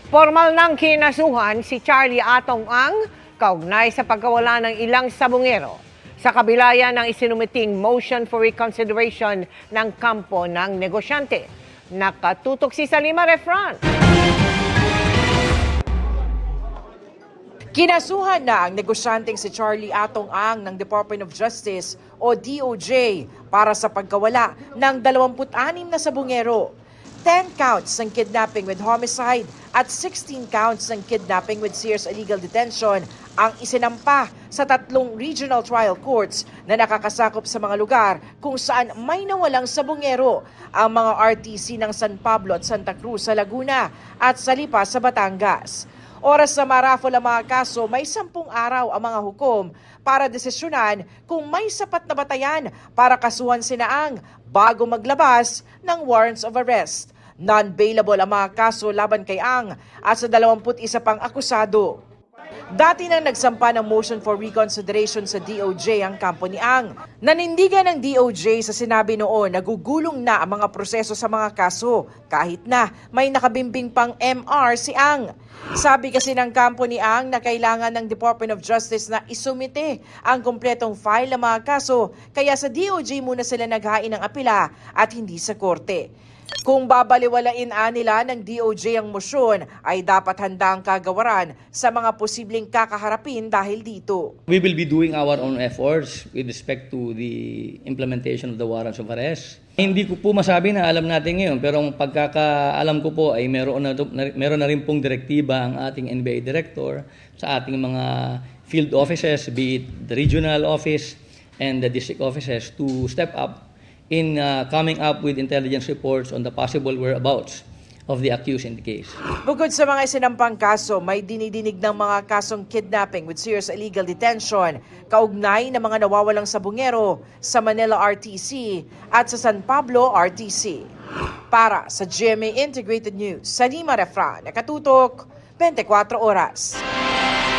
Formal nang kinasuhan si Charlie Atong Ang kaugnay sa pagkawala ng ilang sabungero. Sa kabila yan ng isinumiting motion for reconsideration ng kampo ng negosyante. Nakatutok si Salima Refran. Kinasuhan na ang negosyanteng si Charlie Atong Ang ng Department of Justice o DOJ para sa pagkawala ng 26 na sabungero. 10 counts ng kidnapping with homicide at 16 counts ng kidnapping with serious illegal detention ang isinampa sa 3 regional trial courts na nakakasakop sa mga lugar kung saan may nawalang sabungero, ang mga RTC ng San Pablo at Santa Cruz sa Laguna at sa Lipa sa Batangas. Oras na marafol ang mga kaso, may 10 araw ang mga hukom para desisyonan kung may sapat na batayan para kasuhan sina Ang bago maglabas ng warrants of arrest. Non-bailable ang mga kaso laban kay Ang at sa 21 pang akusado. Dati nang nagsampa ng motion for reconsideration sa DOJ ang kampo ni Ang. Nanindigan ng DOJ sa sinabi noon na gugulong na ang mga proseso sa mga kaso kahit na may nakabimbing pang MR si Ang. Sabi kasi ng kampo ni Ang na kailangan ng Department of Justice na isumite ang kumpletong file ng mga kaso kaya sa DOJ muna sila naghain ng apela at hindi sa korte. Kung babaliwalain nila ng DOJ ang motion, ay dapat handa ang kagawaran sa mga posibleng kakaharapin dahil dito. We will be doing our own efforts with respect to the implementation of the warrants of arrest. Hindi ko po masabi na alam natin ngayon, pero ang pagkakaalam ko po ay meron na rin pong direktiba ang ating NBI director sa ating mga field offices, be it the regional office and the district offices, to step up in coming up with intelligence reports on the possible whereabouts of the accused in the case. Bukod sa mga isinampang kaso, may dinidinig ng mga kasong kidnapping with serious illegal detention, kaugnay ng mga nawawalang sabungero sa Manila RTC at sa San Pablo RTC. Para sa GMA Integrated News, Salima Refran, nakatutok 24 oras.